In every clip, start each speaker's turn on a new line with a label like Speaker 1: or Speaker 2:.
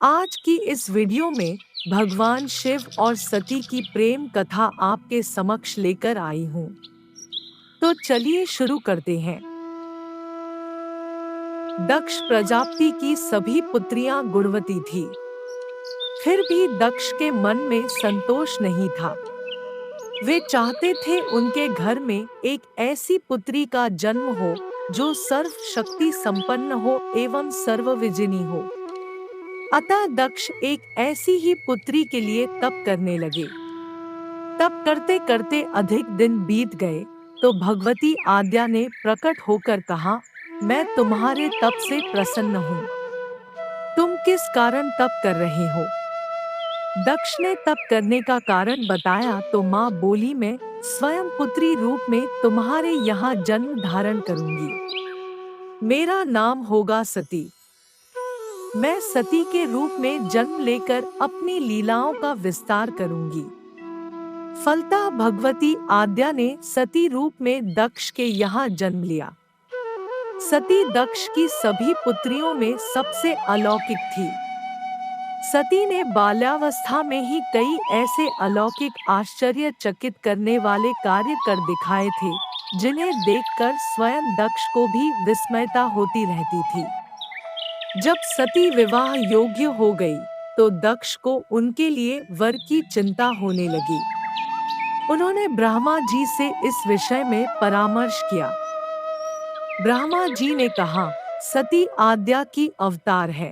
Speaker 1: आज की इस वीडियो में भगवान शिव और सती की प्रेम कथा आपके समक्ष लेकर आई हूँ। तो चलिए शुरू करते हैं। दक्ष प्रजापति की सभी पुत्रियां गुणवती थी। फिर भी दक्ष के मन में संतोष नहीं था। वे चाहते थे उनके घर में एक ऐसी पुत्री का जन्म हो जो सर्व शक्ति संपन्न हो एवं सर्वविजिनी हो। अतः दक्ष एक ऐसी ही पुत्री के लिए तप करने लगे। तप करते करते अधिक दिन बीत गए तो भगवती आद्या ने प्रकट होकर कहा, मैं तुम्हारे तप से प्रसन्न हूँ। तुम किस कारण तप कर रहे हो? दक्ष ने तप करने का कारण बताया तो माँ बोली, मैं स्वयं पुत्री रूप में तुम्हारे यहाँ जन्म धारण करूंगी। मेरा नाम होगा सती। मैं सती के रूप में जन्म लेकर अपनी लीलाओं का विस्तार करूंगी। फलतः भगवती आद्या ने सती रूप में दक्ष के यहाँ जन्म लिया। सती दक्ष की सभी पुत्रियों में सबसे अलौकिक थी। सती ने बाल्यावस्था में ही कई ऐसे अलौकिक आश्चर्यचकित करने वाले कार्य कर दिखाए थे, जिन्हें देखकर स्वयं दक्ष को भी विस्मयता होती रहती थी। जब सती विवाह योग्य हो गई तो दक्ष को उनके लिए वर की चिंता होने लगी। उन्होंने ब्रह्मा जी से इस विषय में परामर्श किया। ब्रह्मा जी ने कहा, सती आद्या की अवतार है।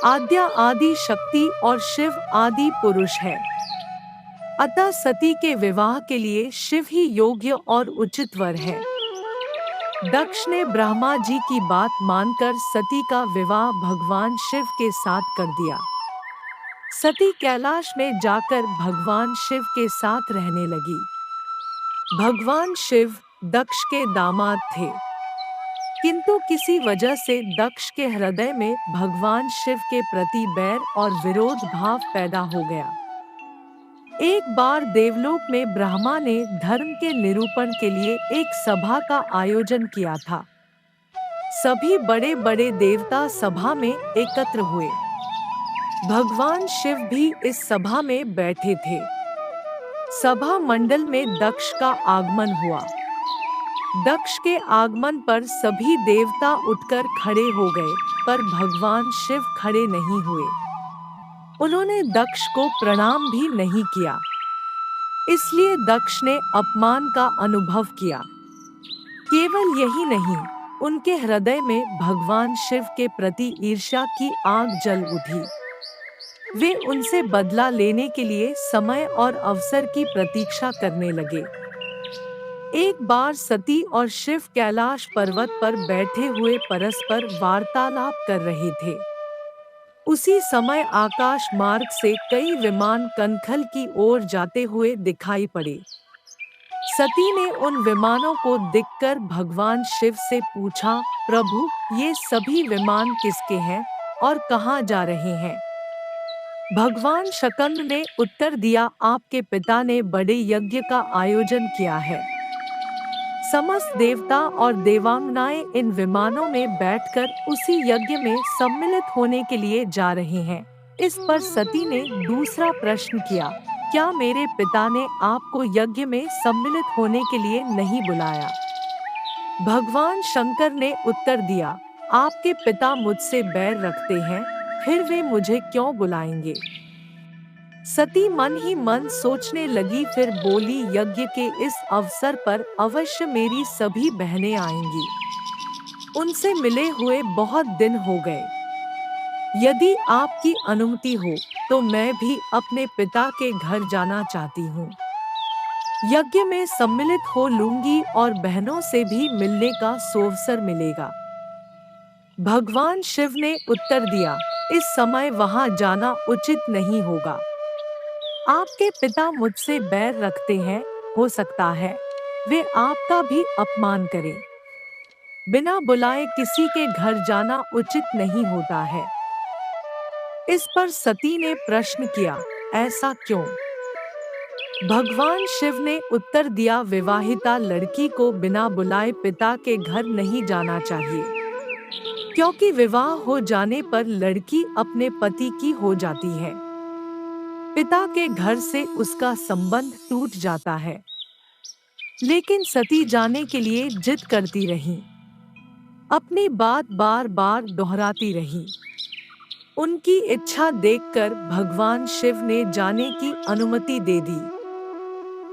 Speaker 1: आद्या आदि शक्ति और शिव आदि पुरुष है। अतः सती के विवाह के लिए शिव ही योग्य और उचित वर है। दक्ष ने ब्रह्मा जी की बात मानकर सती का विवाह भगवान शिव के साथ कर दिया। सती कैलाश में जाकर भगवान शिव के साथ रहने लगी। भगवान शिव दक्ष के दामाद थे, किंतु किसी वजह से दक्ष के हृदय में भगवान शिव के प्रति बैर और विरोध भाव पैदा हो गया। एक बार देवलोक में ब्रह्मा ने धर्म के निरूपण के लिए एक सभा का आयोजन किया था। सभी बड़े बड़े देवता सभा में एकत्र हुए। भगवान शिव भी इस सभा में बैठे थे। सभा मंडल में दक्ष का आगमन हुआ। दक्ष के आगमन पर सभी देवता उठकर खड़े हो गए, पर भगवान शिव खड़े नहीं हुए। उन्होंने दक्ष को प्रणाम भी नहीं किया। इसलिए दक्ष ने अपमान का अनुभव किया। केवल यही नहीं, उनके हृदय में भगवान शिव के प्रति ईर्ष्या की आग जल उठी। वे उनसे बदला लेने के लिए समय और अवसर की प्रतीक्षा करने लगे। एक बार सती और शिव कैलाश पर्वत पर बैठे हुए परस्पर वार्तालाप कर रहे थे। उसी समय आकाश मार्ग से कई विमान कनखल की ओर जाते हुए दिखाई पड़े। सती ने उन विमानों को देखकर भगवान शिव से पूछा, प्रभु, ये सभी विमान किसके हैं और कहाँ जा रहे हैं? भगवान शकंद ने उत्तर दिया, आपके पिता ने बड़े यज्ञ का आयोजन किया है। समस्त देवता और देवांगनाएं इन विमानों में बैठकर उसी यज्ञ में सम्मिलित होने के लिए जा रहे हैं। इस पर सती ने दूसरा प्रश्न किया, क्या मेरे पिता ने आपको यज्ञ में सम्मिलित होने के लिए नहीं बुलाया? भगवान शंकर ने उत्तर दिया, आपके पिता मुझसे बैर रखते हैं, फिर वे मुझे क्यों बुलाएंगे? सती मन ही मन सोचने लगी, फिर बोली, यज्ञ के इस अवसर पर अवश्य मेरी सभी बहनें आएंगी। उनसे मिले हुए बहुत दिन हो गए। यदि आपकी अनुमति हो तो मैं भी अपने पिता के घर जाना चाहती हूँ। यज्ञ में सम्मिलित हो लूंगी और बहनों से भी मिलने का सोअवसर मिलेगा। भगवान शिव ने उत्तर दिया, इस समय वहां जाना उचित नहीं होगा। आपके पिता मुझसे बैर रखते हैं, हो सकता है वे आपका भी अपमान करें। बिना बुलाए किसी के घर जाना उचित नहीं होता है। इस पर सती ने प्रश्न किया, ऐसा क्यों? भगवान शिव ने उत्तर दिया, विवाहिता लड़की को बिना बुलाए पिता के घर नहीं जाना चाहिए, क्योंकि विवाह हो जाने पर लड़की अपने पति की हो जाती है। पिता के घर से उसका संबंध टूट जाता है। लेकिन सती जाने के लिए जिद करती रही, अपनी बात बार बार दोहराती रही। उनकी इच्छा देखकर भगवान शिव ने जाने की अनुमति दे दी।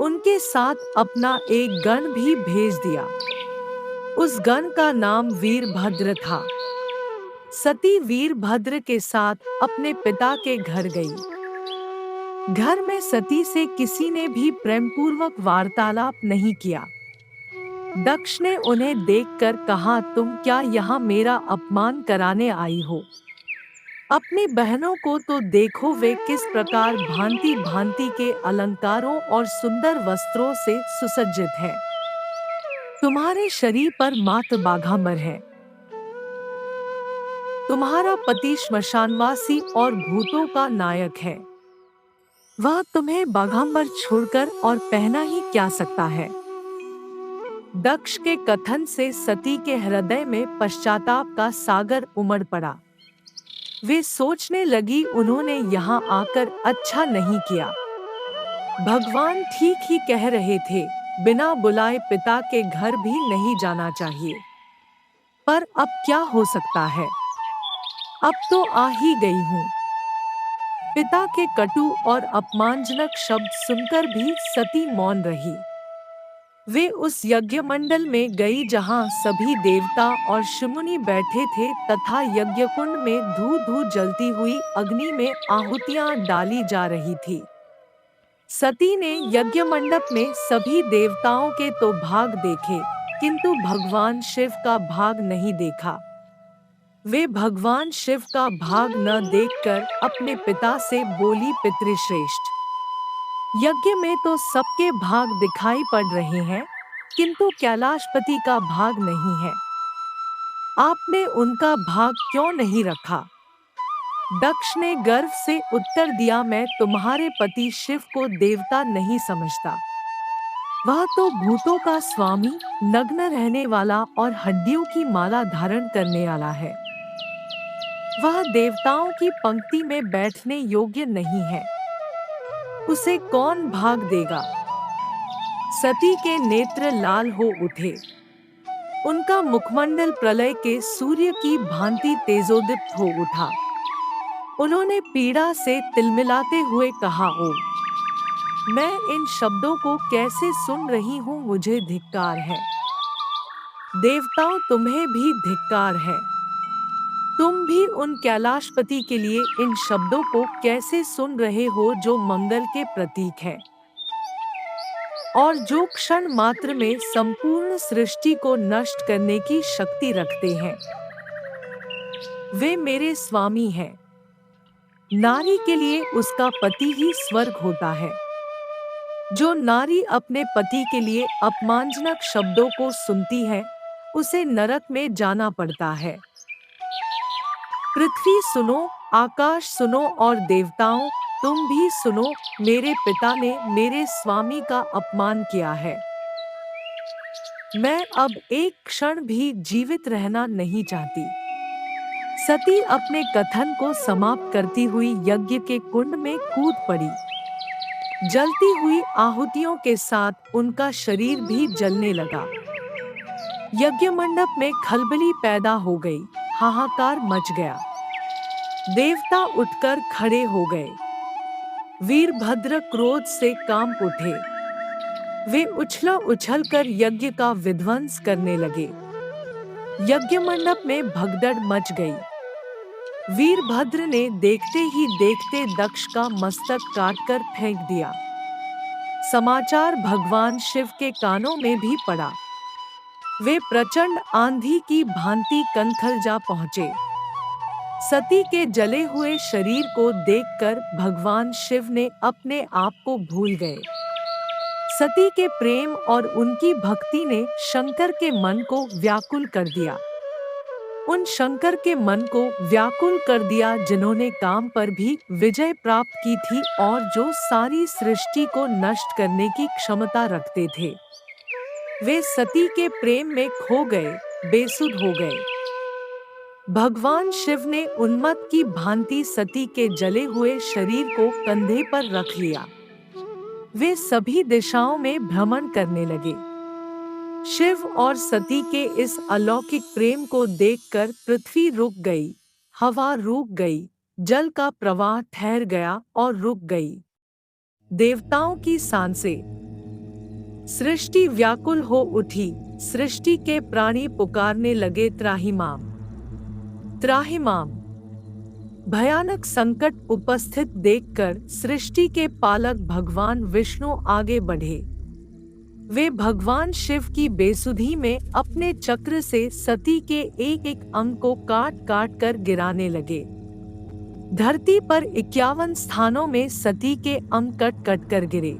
Speaker 1: उनके साथ अपना एक गण भी भेज दिया। उस गण का नाम वीरभद्र था। सती वीरभद्र के साथ अपने पिता के घर गई। घर में सती से किसी ने भी प्रेमपूर्वक वार्तालाप नहीं किया। दक्ष ने उन्हें देखकर कहा, तुम क्या यहाँ मेरा अपमान कराने आई हो? अपनी बहनों को तो देखो, वे किस प्रकार भांति भांति के अलंकारों और सुंदर वस्त्रों से सुसज्जित हैं। तुम्हारे शरीर पर मात्र बाघांबर है। तुम्हारा पति श्मशानवासी और भूतों का नायक है। वह तुम्हें बाघांबर छोड़कर और पहना ही क्या सकता है? दक्ष के कथन से सती के हृदय में पश्चाताप का सागर उमड़ पड़ा। वे सोचने लगी, उन्होंने यहाँ आकर अच्छा नहीं किया। भगवान ठीक ही कह रहे थे, बिना बुलाए पिता के घर भी नहीं जाना चाहिए। पर अब क्या हो सकता है? अब तो आ ही गई हूँ। पिता के कटु और अपमानजनक शब्द सुनकर भी सती मौन रही। वे उस यज्ञ मंडल में गई जहाँ सभी देवता और ऋषि बैठे थे तथा यज्ञकुंड में धू धू जलती हुई अग्नि में आहुतियां डाली जा रही थी। सती ने यज्ञ मंडप में सभी देवताओं के तो भाग देखे, किंतु भगवान शिव का भाग नहीं देखा। वे भगवान शिव का भाग न देखकर अपने पिता से बोली, पितृश्रेष्ठ, यज्ञ में तो सबके भाग दिखाई पड़ रहे हैं, किंतु कैलाशपति का भाग नहीं है। आपने उनका भाग क्यों नहीं रखा? दक्ष ने गर्व से उत्तर दिया, मैं तुम्हारे पति शिव को देवता नहीं समझता। वह तो भूतों का स्वामी, नग्न रहने वाला और हड्डियों की माला धारण करने वाला है। वह देवताओं की पंक्ति में बैठने योग्य नहीं है। उसे कौन भाग देगा? सती के नेत्र लाल हो उठे। उनका मुखमंडल प्रलय के सूर्य की भांति तेजोदीप्त हो उठा। उन्होंने पीड़ा से तिलमिलाते हुए कहा, ओ, मैं इन शब्दों को कैसे सुन रही हूँ, मुझे धिक्कार है। देवताओं, तुम्हें भी धिक्कार है। तुम भी उन कैलाशपति के लिए इन शब्दों को कैसे सुन रहे हो जो मंगल के प्रतीक है और जो क्षण मात्र में संपूर्ण सृष्टि को नष्ट करने की शक्ति रखते हैं। वे मेरे स्वामी हैं। नारी के लिए उसका पति ही स्वर्ग होता है। जो नारी अपने पति के लिए अपमानजनक शब्दों को सुनती है, उसे नरक में जाना पड़ता है। पृथ्वी सुनो, आकाश सुनो और देवताओं, तुम भी सुनो, मेरे पिता ने मेरे स्वामी का अपमान किया है। मैं अब एक क्षण भी जीवित रहना नहीं चाहती। सती अपने कथन को समाप्त करती हुई यज्ञ के कुंड में कूद पड़ी। जलती हुई आहुतियों के साथ उनका शरीर भी जलने लगा। यज्ञ मंडप में खलबली पैदा हो गई, हाहाकार मच गया। देवता उठकर खड़े हो गए। वीरभद्र क्रोध से कांप उठे। वे उछल-कर यज्ञ का विध्वंस करने लगे। यज्ञ मंडप में भगदड़ मच गई। वीरभद्र ने देखते ही देखते दक्ष का मस्तक काटकर फेंक दिया। समाचार भगवान शिव के कानों में भी पड़ा। वे प्रचंड आंधी की भांति कनखल जा पहुंचे। सती के जले हुए शरीर को देखकर भगवान शिव ने अपने आप को भूल गए। सती के प्रेम और उनकी भक्ति ने शंकर के मन को व्याकुल कर दिया। उन शंकर के मन को व्याकुल कर दिया जिन्होंने काम पर भी विजय प्राप्त की थी और जो सारी सृष्टि को नष्ट करने की क्षमता रखते थे। वे सती के प्रेम में खो गए, बेसुध हो गए। भगवान शिव ने उन्मत्त की भांति सती के जले हुए शरीर को कंधे पर रख लिया। वे सभी दिशाओं में भ्रमण करने लगे। शिव और सती के इस अलौकिक प्रेम को देखकर पृथ्वी रुक गई, हवा रुक गई, जल का प्रवाह ठहर गया और रुक गई। देवताओं की सांसें, सृष्टि व्याकुल हो उठी, सृष्टि के प्राणी पुकारने लगे त्राहिमाम, त्राहिमाम। भयानक संकट उपस्थित देखकर सृष्टि के पालक भगवान विष्णु आगे बढ़े। वे भगवान शिव की बेसुधी में अपने चक्र से सती के एक एक अंग को काट काट कर गिराने लगे। धरती पर 51 स्थानों में सती के अंग कट कट कर गिरे।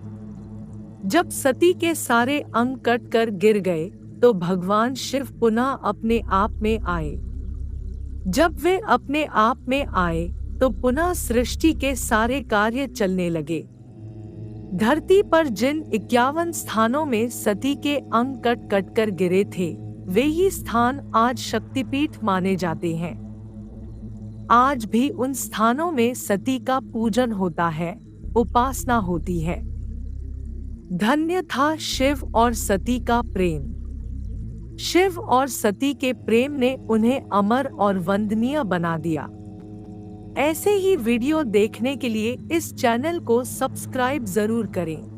Speaker 1: जब सती के सारे अंग कट कर गिर गए तो भगवान शिव पुनः अपने आप में आए। जब वे अपने आप में आए तो पुनः सृष्टि के सारे कार्य चलने लगे। धरती पर जिन 51 स्थानों में सती के अंग कट कट कर गिरे थे, वे ही स्थान आज शक्तिपीठ माने जाते हैं। आज भी उन स्थानों में सती का पूजन होता है, उपासना होती है। धन्य था शिव और सती का प्रेम। शिव और सती के प्रेम ने उन्हें अमर और वंदनीय बना दिया। ऐसे ही वीडियो देखने के लिए इस चैनल को सब्सक्राइब जरूर करें।